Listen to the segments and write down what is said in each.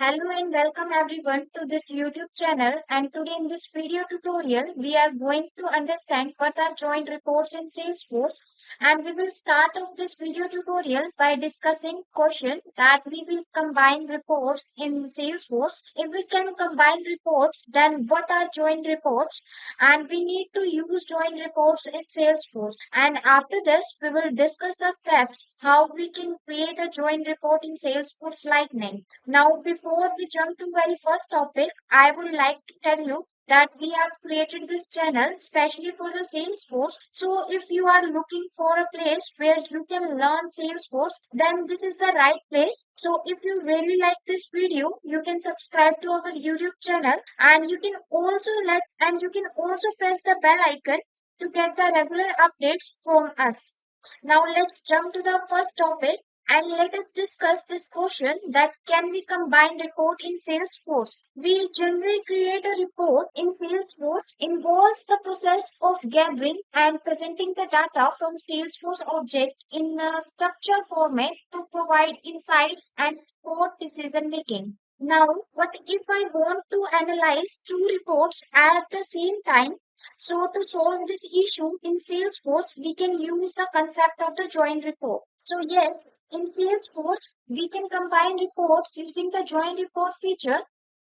Hello and welcome everyone to this YouTube channel, and today in this video tutorial we are going to understand what are joint reports in Salesforce, and we will start off this video tutorial by discussing question that we will combine reports in Salesforce. If we can combine reports, then what are joint reports, and we need to use joint reports in Salesforce. And after this we will discuss the steps how we can create a joint report in Salesforce Lightning. Now, before we jump to very first topic, I would like to tell you that we have created this channel especially for the Salesforce. So, if you are looking for a place where you can learn Salesforce, then this is the right place. So, if you really like this video, you can subscribe to our YouTube channel, and you can also press the bell icon to get the regular updates from us. Now let's jump to the first topic and let us discuss this question that can we combine report in Salesforce? We generally create a report in Salesforce involves the process of gathering and presenting the data from Salesforce object in a structured format to provide insights and support decision making. Now, what if I want to analyze two reports at the same time? So to solve this issue in Salesforce, we can use the concept of the joint report. So yes, in Salesforce, we can combine reports using the joint report feature.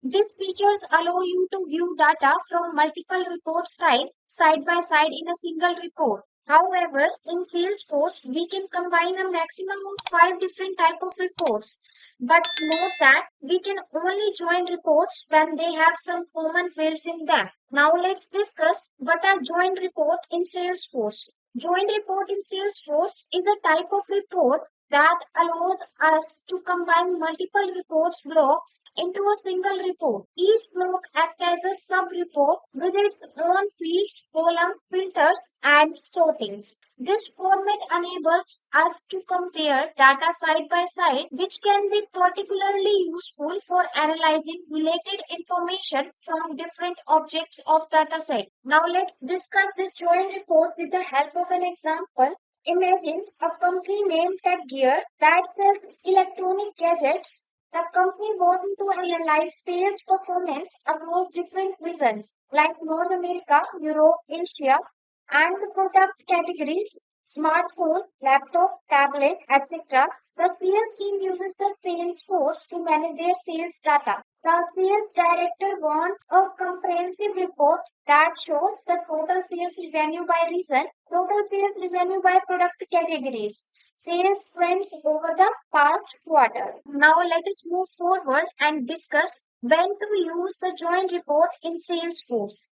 These features allow you to view data from multiple reports type side by side in a single report. However, in Salesforce, we can combine a maximum of 5 different type of reports. But note that we can only join reports when they have some common fields in them. Now let's discuss what are joint report in Salesforce. Joint report in Salesforce is a type of report that allows us to combine multiple reports blocks into a single report. Each block acts as a sub-report with its own fields, column, filters, and sortings. This format enables us to compare data side by side, which can be particularly useful for analyzing related information from different objects of dataset. Now let's discuss this joint report with the help of an example. Imagine a company named Tech Gear that sells electronic gadgets. The company wanted to analyze sales performance across different regions like North America, Europe, Asia, and the product categories smartphone, laptop, tablet, etc. The sales team uses the Salesforce to manage their sales data. The sales director wants a comprehensive report that shows the total sales revenue by region, total sales revenue by product categories, sales trends over the past quarter. Now let us move forward and discuss when to use the joint report in Salesforce.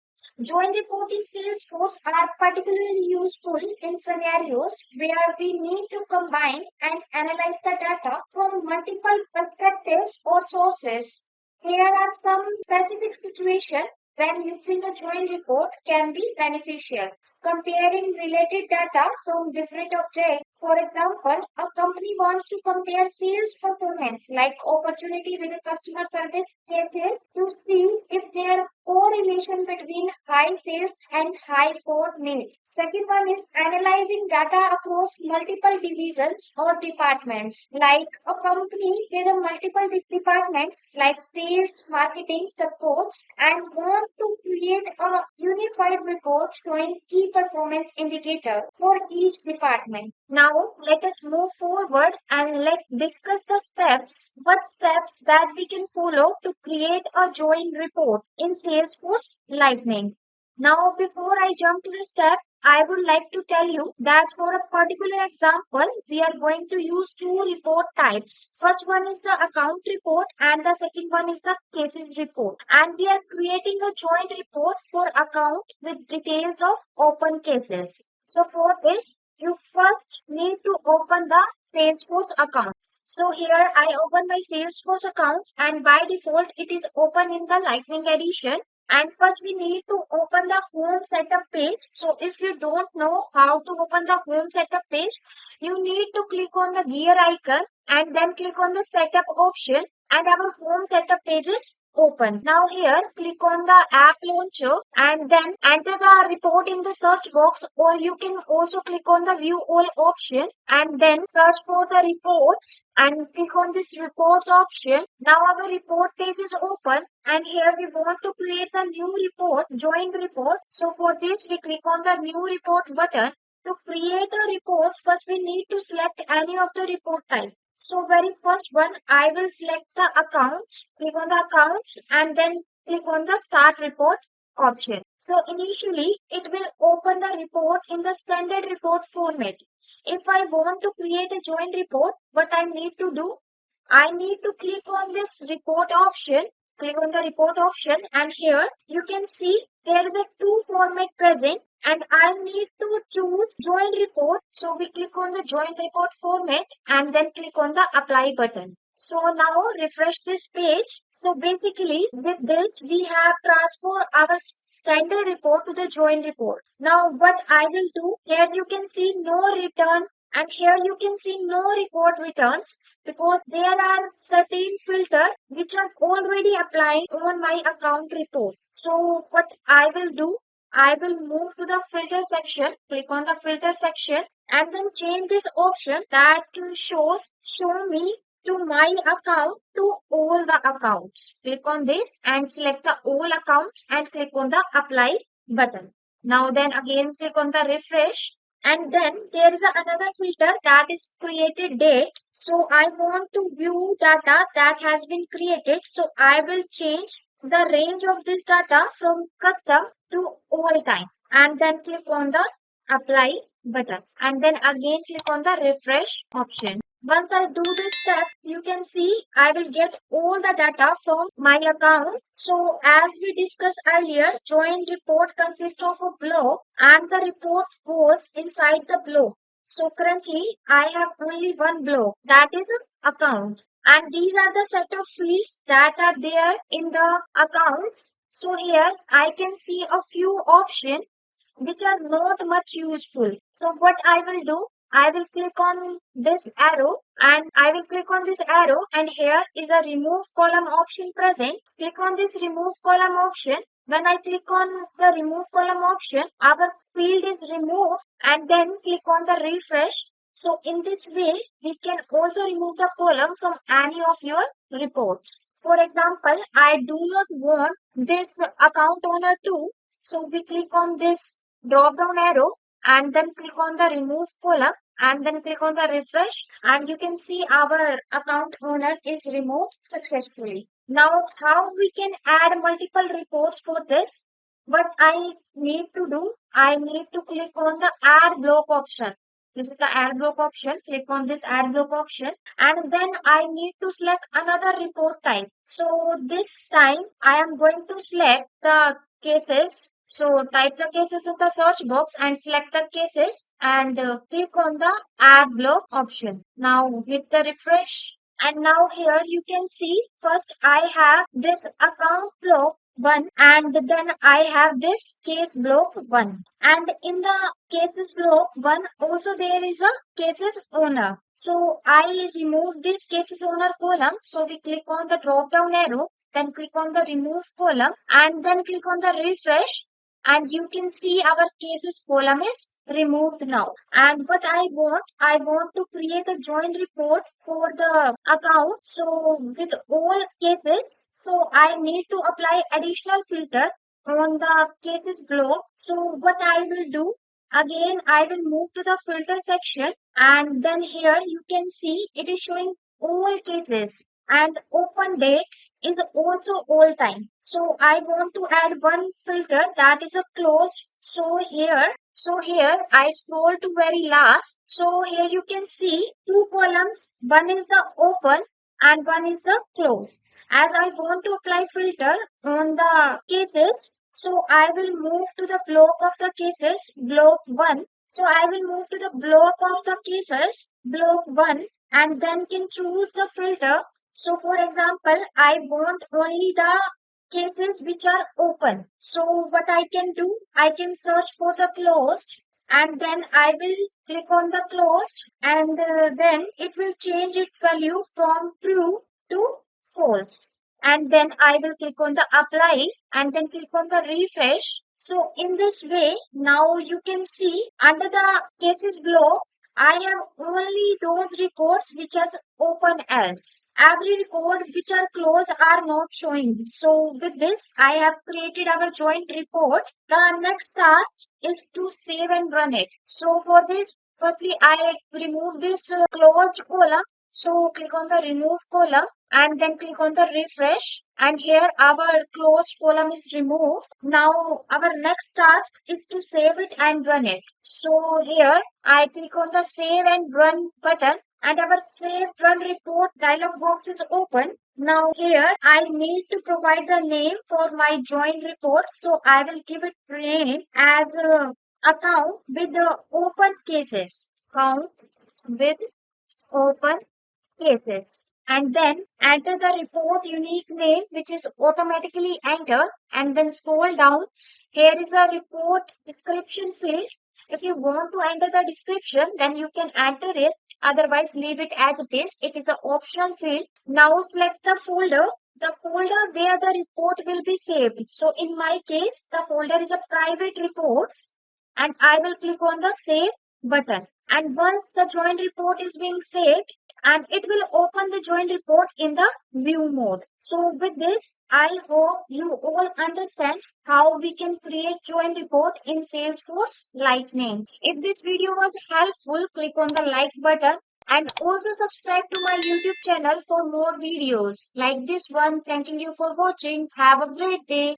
Joint reporting Salesforce are particularly useful in scenarios where we need to combine and analyze the data from multiple perspectives or sources. Here are some specific situations when using a joint report can be beneficial. Comparing related data from different objects. For example, a company wants to compare sales performance like opportunity with the customer service cases to see if there are correlation between high sales and high support needs. Second one is analyzing data across multiple divisions or departments. Like a company with a multiple departments like sales, marketing, supports, and want to create a unified report showing key performance indicator for each department. Now let us move forward and let discuss the steps. What steps that we can follow to create a joint report in Salesforce Lightning. Now before I jump to the step, I would like to tell you that for a particular example, we are going to use two report types. First one is the account report and the second one is the cases report. And we are creating a joint report for account with details of open cases. So for this, you first need to open the Salesforce account. So here I open my Salesforce account and by default it is open in the Lightning Edition. And first we need to open the home setup page. So if you don't know how to open the home setup page, you need to click on the gear icon and then click on the setup option and our home setup page is open. Now here click on the app launcher and then enter the report in the search box, or you can also click on the view all option and then search for the reports and click on this reports option. Now our report page is open and here we want to create the new report, joined report. So for this we click on the new report button. To create a report, first we need to select any of the report type. So very first one, I will select the accounts, click on the accounts and then click on the start report option. So initially it will open the report in the standard report format. If I want to create a joint report, what I need to do, I need to click on this report option, click on the report option and here you can see there is a two format present and I need to choose joint report. So we click on the joint report format and then click on the apply button. So now refresh this page. So basically with this we have transferred our standard report to the joint report. Now what I will do, here you can see no return and here you can see no report returns because there are certain filter which are already applying on my account report. So what I will do, I will move to the filter section, click on the filter section and then change this option that show me to my account to all the accounts. Click on this and select the all accounts and click on the apply button. Now then again click on the refresh and then there is another filter that is created date. So I want to view data that has been created. So I will change the range of this data from custom to all time and then click on the apply button and then again click on the refresh option. Once I do this step, you can see I will get all the data from my account. So as we discussed earlier, joint report consists of a block and the report goes inside the block. So currently I have only one block, that is a account. And these are the set of fields that are there in the accounts. So here I can see a few options which are not much useful. So what I will do, I will click on this arrow and I will click on this arrow and here is a remove column option present. Click on this remove column option. When I click on the remove column option, our field is removed and then click on the refresh. So in this way, we can also remove the column from any of your reports. For example, I do not want this account owner to. So we click on this drop down arrow and then click on the remove column and then click on the refresh and you can see our account owner is removed successfully. Now how we can add multiple reports for this? What I need to do, I need to click on the add block option. This is the add block option. Click on this add block option and then I need to select another report type. So this time I am going to select the cases. So type the cases in the search box and select the cases and click on the add block option. Now hit the refresh and now here you can see first I have this account block 1 and then I have this case block 1 and in the cases block 1 also there is a cases owner. So I remove this cases owner column. So we click on the drop down arrow, then click on the remove column and then click on the refresh and you can see our cases column is removed now. And what I want to create a joint report for the account. So with all cases, so I need to apply additional filter on the cases block. So what I will do, again I will move to the filter section and then here you can see it is showing all cases and open dates is also all time. So I want to add one filter that is a closed. So here I scroll to very last. So here you can see two columns. One is the open and one is the close. As I want to apply filter on the cases, so I will move to the block of the cases, block 1. So I will move to the block of the cases, block 1 and then can choose the filter. So for example, I want only the cases which are open. So what I can do, I can search for the closed and then I will click on the closed and then it will change its value from true to false. and then I will click on the apply and then click on the refresh. So in this way, now you can see under the cases block, I have only those records which are open else. Every record which are closed are not showing. So with this, I have created our joint report. The next task is to save and run it. So for this, firstly, I remove this closed column. So click on the remove column and then click on the refresh, and here our closed column is removed. Now our next task is to save it and run it. So here I click on the save and run button, and our save run report dialog box is open. Now here I need to provide the name for my join report, so I will give it name as account with the open cases, count with open cases, and then enter the report unique name which is automatically entered, and then scroll down. Here is a report description field. If you want to enter the description, then you can enter it, otherwise leave it as it is. It is an optional field. Now select the folder where the report will be saved. So in my case, the folder is a private reports, and I will click on the save button. And once the joint report is being saved, and it will open the joint report in the view mode. So with this, I hope you all understand how we can create joint report in Salesforce Lightning. If this video was helpful, click on the like button and also subscribe to my YouTube channel for more videos like this one. Thanking you for watching. Have a great day.